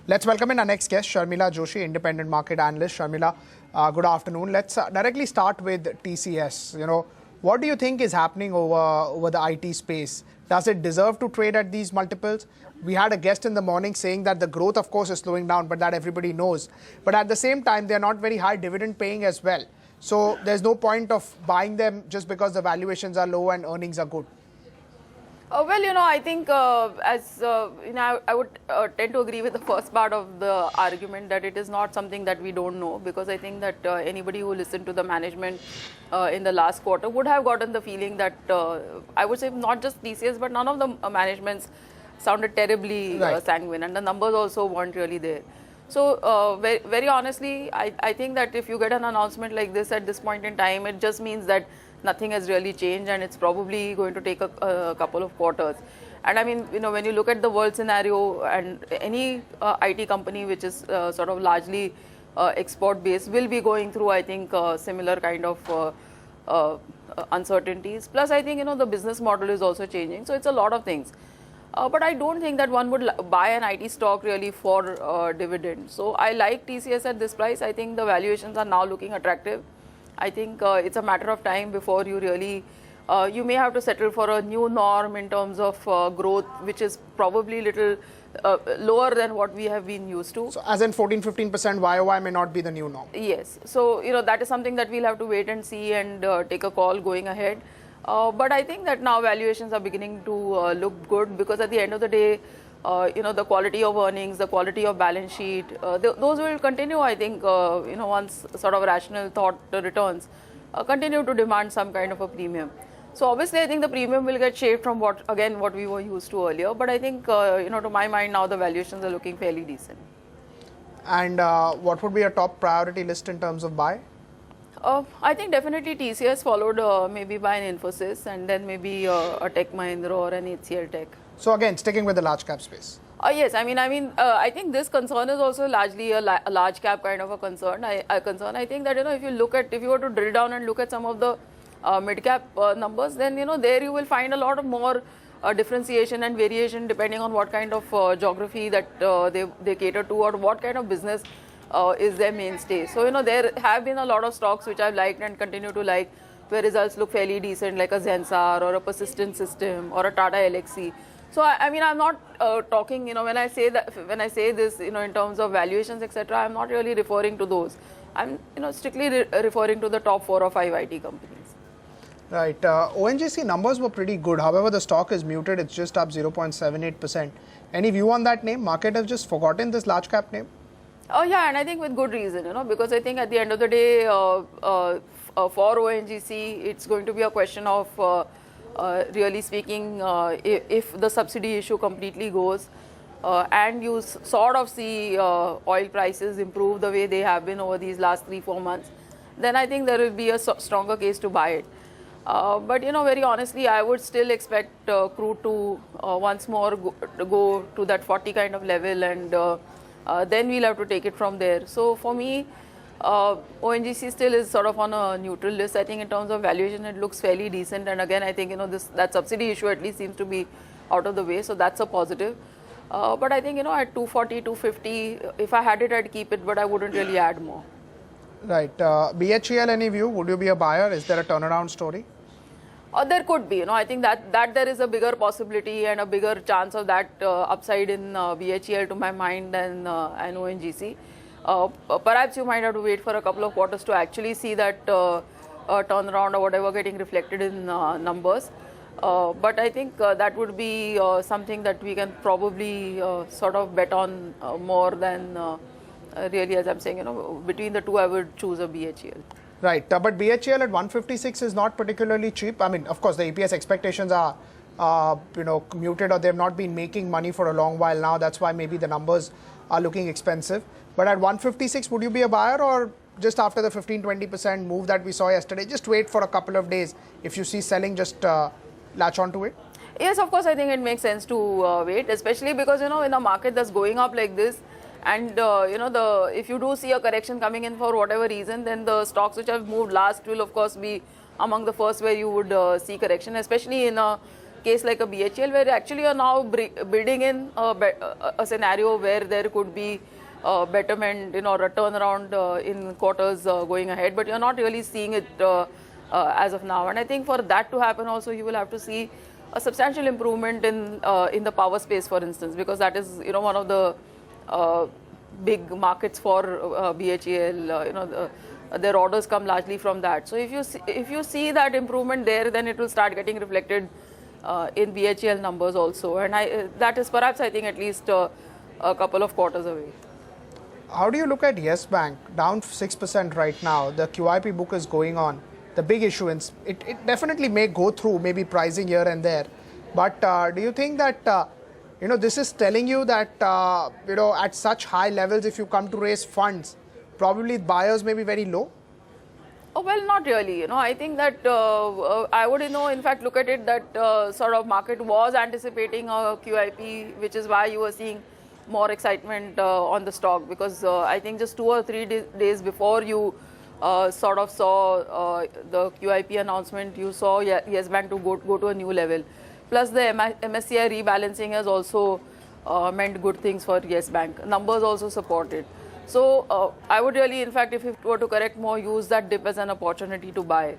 Let's welcome in our next guest, Sharmila Joshi, independent market analyst. Sharmila, good afternoon. Let's directly start with TCS. What do you think is happening over the IT space? Does it deserve to trade at these multiples? We had a guest in the morning saying that the growth, of course, is slowing down, but that everybody knows. But at the same time, they're not very high dividend paying as well. So there's no point of buying them just because the valuations are low and earnings are good. I think I would tend to agree with the first part of the argument that it is not something that we don't know, because I think that anybody who listened to the management in the last quarter would have gotten the feeling that I would say not just TCS but none of the managements sounded terribly sanguine, and the numbers also weren't really there. So very honestly, I think that if you get an announcement like this at this point in time, it just means that nothing has really changed, and it's probably going to take a couple of quarters. And I mean, when you look at the world scenario, and any IT company which is sort of largely export based will be going through, I think, similar kind of uncertainties. Plus, I think, the business model is also changing. So it's a lot of things. But I don't think that one would buy an IT stock really for dividend. So I like TCS at this price. I think the valuations are now looking attractive. I think it's a matter of time before you really, you may have to settle for a new norm in terms of growth, which is probably little lower than what we have been used to. So as in 14-15% YOY may not be the new norm. Yes. So, that is something that we'll have to wait and see and take a call going ahead. But I think that now valuations are beginning to look good, because at the end of the day, the quality of earnings, the quality of balance sheet, those will continue, I think, once sort of rational thought returns, continue to demand some kind of a premium. So obviously, I think the premium will get shaped from what we were used to earlier. But I think, to my mind now, the valuations are looking fairly decent. And what would be a top priority list in terms of buy? I think definitely TCS, followed maybe by an Infosys, and then maybe a Tech Mahindra or an HCL Tech. So again, sticking with the large cap space. Yes, I think this concern is also largely a large cap kind of a concern. I think that, if you were to drill down and look at some of the mid cap numbers, then, there you will find a lot of more differentiation and variation depending on what kind of geography that they cater to, or what kind of business is their mainstay. So, there have been a lot of stocks which I've liked and continue to like, where results look fairly decent, like a Zensar or a Persistent System or a Tata Elxsi. So, I'm not talking, when I say this, in terms of valuations, etc., I'm not really referring to those. I'm, strictly referring to the top 4 or 5 IT companies. Right. ONGC numbers were pretty good. However, the stock is muted. It's just up 0.78%. Any view on that name? Market has just forgotten this large cap name. Oh yeah, and I think with good reason, because I think at the end of the day, for ONGC, it's going to be a question of really speaking, if the subsidy issue completely goes and you sort of see oil prices improve the way they have been over these last 3-4 months, then I think there will be a stronger case to buy it. But very honestly, I would still expect crude to once more go to that 40 kind of level, and then we'll have to take it from there. So for me, ONGC still is sort of on a neutral list. I think in terms of valuation, it looks fairly decent. And again, I think, that subsidy issue at least seems to be out of the way. So that's a positive. But I think, at 240, 250, if I had it, I'd keep it, but I wouldn't really add more. Right. BHEL, any view? Would you be a buyer? Is there a turnaround story? There could be, I think that there is a bigger possibility and a bigger chance of that upside in BHEL to my mind than an ONGC. Perhaps you might have to wait for a couple of quarters to actually see that turnaround or whatever getting reflected in numbers. But I think that would be something that we can probably sort of bet on more than really, as I'm saying, between the two, I would choose a BHEL. Right, but BHEL at 156 is not particularly cheap. I mean, of course, the EPS expectations are, muted, or they've not been making money for a long while now. That's why maybe the numbers are looking expensive. But at 156, would you be a buyer, or just after the 15-20% move that we saw yesterday, just wait for a couple of days? If you see selling, just latch onto it? Yes, of course, I think it makes sense to wait, especially because, in a market that's going up like this, and if you do see a correction coming in for whatever reason, then the stocks which have moved last will of course be among the first where you would see correction, especially in a case like a BHEL, where actually you're now building in a scenario where there could be betterment, or a turnaround in quarters going ahead, but you're not really seeing it as of now. And I think for that to happen also, you will have to see a substantial improvement in the power space, for instance, because that is, one of the big markets for BHEL. Their orders come largely from that. So if you see that improvement there, then it will start getting reflected in BHEL numbers also. And that is perhaps, I think, at least a couple of quarters away. How do you look at Yes Bank? Down 6% right now. The QIP book is going on. The big issuance, it definitely may go through, maybe pricing here and there. But do you think that, this is telling you that, at such high levels, if you come to raise funds, probably buyers may be very low? Oh, well, not really. I think that I would, in fact, look at it that sort of market was anticipating a QIP, which is why you were seeing more excitement on the stock, because I think just 2 or 3 days before you sort of saw the QIP announcement, you saw Yes Bank to go to a new level. Plus the MSCI rebalancing has also meant good things for Yes Bank. Numbers also support it. So I would really, in fact, if it were to correct more, use that dip as an opportunity to buy.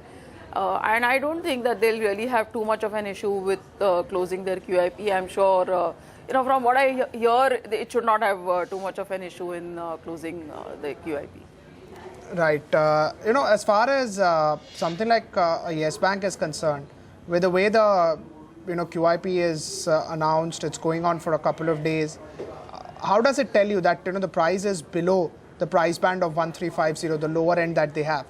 And I don't think that they'll really have too much of an issue with closing their QIP. I'm sure, from what I hear, it should not have too much of an issue in closing the QIP. Right. As far as something like a Yes Bank is concerned, with the way the QIP is announced, it's going on for a couple of days. How does it tell you that the price is below the price band of 1350, the lower end that they have?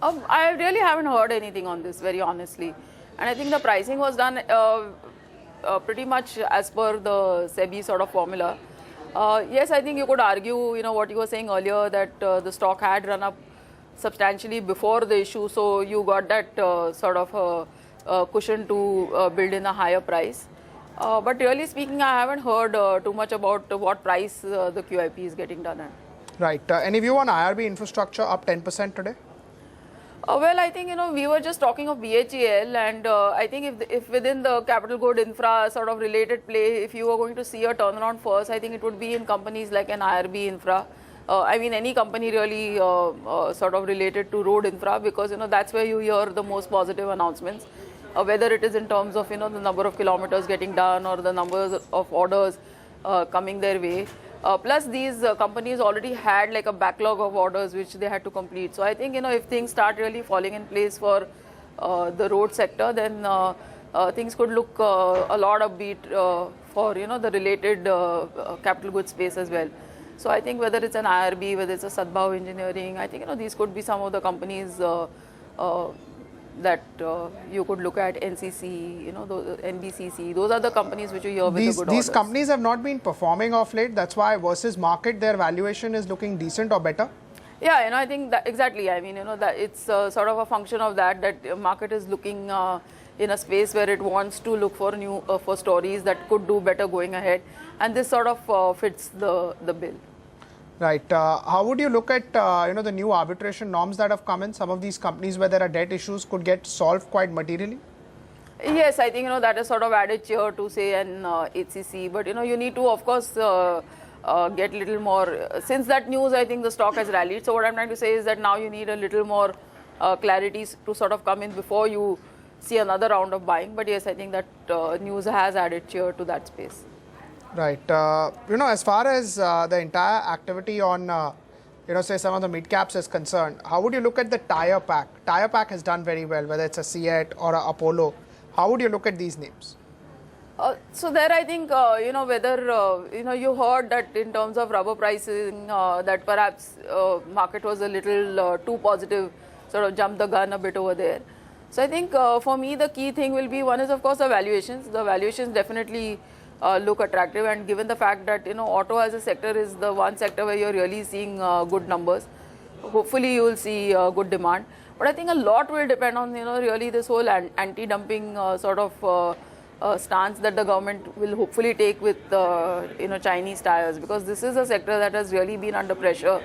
I really haven't heard anything on this, very honestly. And I think the pricing was done pretty much as per the SEBI sort of formula. Yes, I think you could argue, what you were saying earlier, that the stock had run up substantially before the issue, so you got that sort of cushion to build in a higher price. But really speaking, I haven't heard too much about what price the QIP is getting done at. Right. Any view on IRB infrastructure up 10% today? Well, I think, we were just talking of BHEL, and I think if within the capital good infra sort of related play, if you were going to see a turnaround first, I think it would be in companies like an IRB infra. Any company really sort of related to road infra, because, that's where you hear the most positive announcements. Whether it is in terms of, the number of kilometers getting done or the numbers of orders coming their way. Plus, these companies already had like a backlog of orders which they had to complete. So I think, if things start really falling in place for the road sector, then things could look a lot upbeat for, the related capital goods space as well. So I think whether it's an IRB, whether it's a Sadbhav Engineering, I think, these could be some of the companies that you could look at. NCC, NBCC, those are the companies which you hear with the good orders. These companies have not been performing of late. That's why versus market, their valuation is looking decent or better. Yeah, I think that exactly. That it's sort of a function of that market is looking in a space where it wants to look for new for stories that could do better going ahead, and this sort of fits the bill. Right. How would you look at the new arbitration norms that have come in? Some of these companies where there are debt issues could get solved quite materially. Yes, I think that is sort of added cheer to say an HCC, but you need to, of course, get little more. Since that news, I think the stock has rallied. So what I'm trying to say is that now you need a little more clarity to sort of come in before you see another round of buying. But yes, I think that news has added cheer to that space. Right. As far as the entire activity on, say some of the mid caps is concerned, how would you look at the tire pack? Tire pack has done very well, whether it's a CEAT or a Apollo. How would you look at these names? So there, I think, whether, you heard that in terms of rubber pricing, that perhaps market was a little too positive, sort of jumped the gun a bit over there. So I think for me, the key thing will be, one is, of course, the valuations. The valuations definitely look attractive, and given the fact that auto as a sector is the one sector where you're really seeing good numbers, hopefully you will see good demand. But I think a lot will depend on really this whole anti-dumping sort of stance that the government will hopefully take with Chinese tires, because this is a sector that has really been under pressure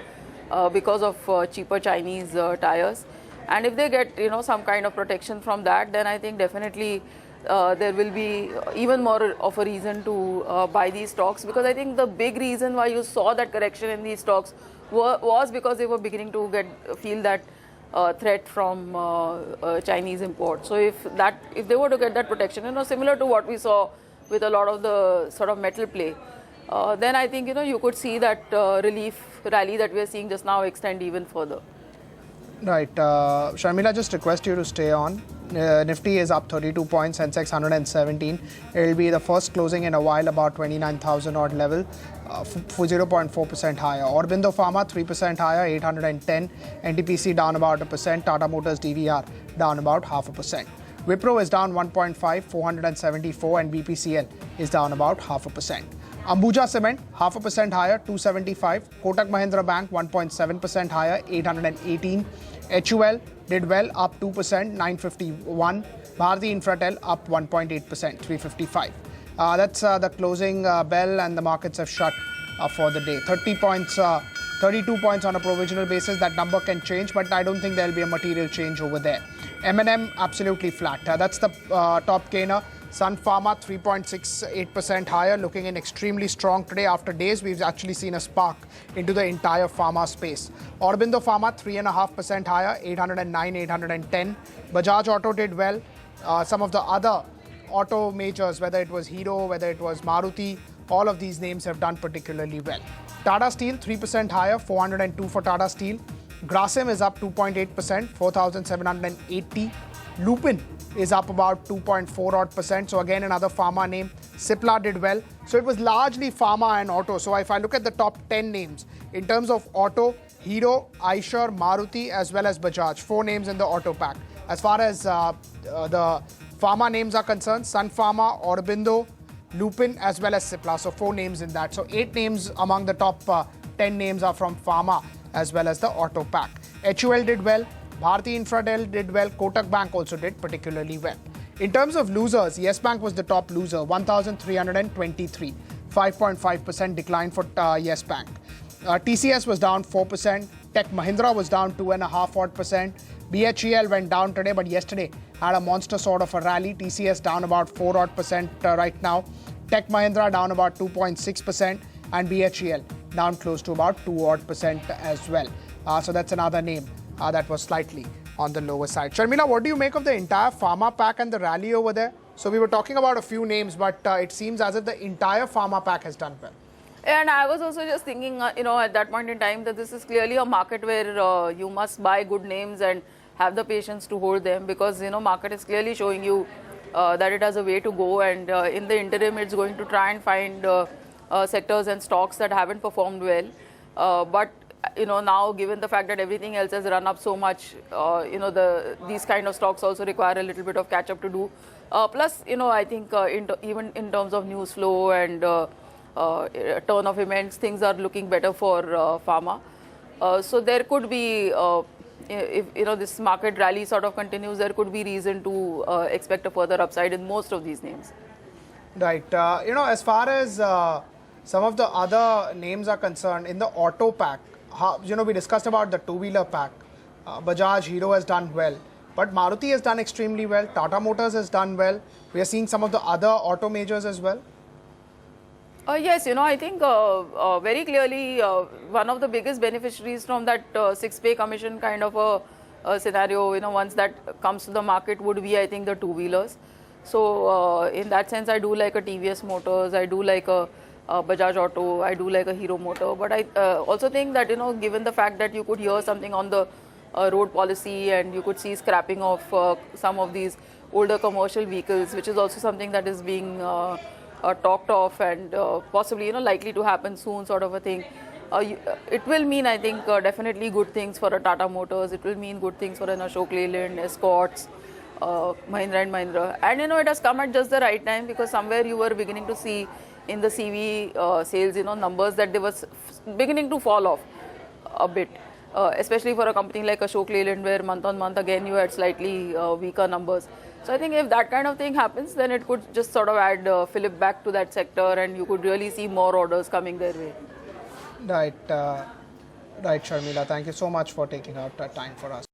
because of cheaper Chinese tires. And if they get some kind of protection from that, then I think definitely there will be even more of a reason to buy these stocks, because I think the big reason why you saw that correction in these stocks was because they were beginning to feel that threat from Chinese import. So if they were to get that protection, similar to what we saw with a lot of the sort of metal play, then I think you could see that relief rally that we are seeing just now extend even further. Right. Sharmila, just request you to stay on. Nifty is up 32 points, Sensex 117. It will be the first closing in a while, about 29,000 odd level, 0.4% higher. Aurobindo Pharma 3% higher, 810. NTPC down about 1%. Tata Motors DVR down about 0.5%. Wipro is down 1.5, 474, and BPCL is down about 0.5%. Ambuja Cement 0.5% higher, 275. Kotak Mahindra Bank 1.7% higher, 818. HUL did well, up 2%, 951. Bharti Infratel up 1.8%, 355. That's the closing bell, and the markets have shut for the day. 32 points on a provisional basis. That number can change, but I don't think there will be a material change over there. M&M absolutely flat. That's the top gainer. Sun Pharma 3.68% higher, looking in extremely strong today. After days, we've actually seen a spark into the entire pharma space. Aurobindo Pharma 3.5% higher, 809, 810. Bajaj Auto did well. Some of the other auto majors, whether it was Hero, whether it was Maruti, all of these names have done particularly well. Tata Steel 3% higher, 402 for Tata Steel. Grasim is up 2.8%, 4,780. Lupin is up about 2.4 odd percent. So again, another pharma name. Cipla did well. So it was largely pharma and auto. So if I look at the top 10 names, in terms of auto, Hero, Eicher, Maruti, as well as Bajaj. 4 names in the auto pack. As far as the pharma names are concerned, Sun Pharma, Aurobindo, Lupin, as well as Cipla. So 4 names in that. So 8 names among the top 10 names are from pharma as well as the auto pack. HUL did well. Bharti Infratel did well. Kotak Bank also did particularly well. In terms of losers, Yes Bank was the top loser, 1,323. 5.5% decline for Yes Bank. TCS was down 4%. Tech Mahindra was down 2.5 odd percent. BHEL went down today, but yesterday had a monster sort of a rally. TCS down about 4 odd percent right now. Tech Mahindra down about 2.6%, and BHEL down close to about 2 odd percent as well. So that's another name that was slightly on the lower side. Sharmila, what do you make of the entire pharma pack and the rally over there? So we were talking about a few names, but it seems as if the entire pharma pack has done well. And I was also just thinking, at that point in time, that this is clearly a market where you must buy good names and have the patience to hold them, because, market is clearly showing you that it has a way to go, and in the interim, it's going to try and find sectors and stocks that haven't performed well. But now, given the fact that everything else has run up so much, these kind of stocks also require a little bit of catch up to do. Plus, I think even in terms of news flow and turn of events, things are looking better for pharma. So there could be, if this market rally sort of continues, there could be reason to expect a further upside in most of these names. Right. As far as some of the other names are concerned, in the auto pack, we discussed about the two-wheeler pack. Bajaj, Hero has done well. But Maruti has done extremely well. Tata Motors has done well. We are seeing some of the other auto majors as well. Yes, I think very clearly one of the biggest beneficiaries from that 6-pay commission kind of a scenario, once that comes to the market, would be, I think, the two-wheelers. So in that sense, I do like a TVS Motors, I do like a Bajaj Auto, I do like a Hero Motor. But I also think that, given the fact that you could hear something on the road policy, and you could see scrapping of some of these older commercial vehicles, which is also something that is being talked of and possibly likely to happen soon, sort of a thing. It will mean, I think, definitely good things for a Tata Motors. It will mean good things for an Ashok Leyland, Escorts, Mahindra and Mahindra. And it has come at just the right time, because somewhere you were beginning to see in the CV sales, numbers that they were beginning to fall off a bit. Especially for a company like Ashok Leyland, where month on month again you had slightly weaker numbers. So I think if that kind of thing happens, then it could just sort of add fillip back to that sector, and you could really see more orders coming their way. Right, Sharmila. Thank you so much for taking out time for us.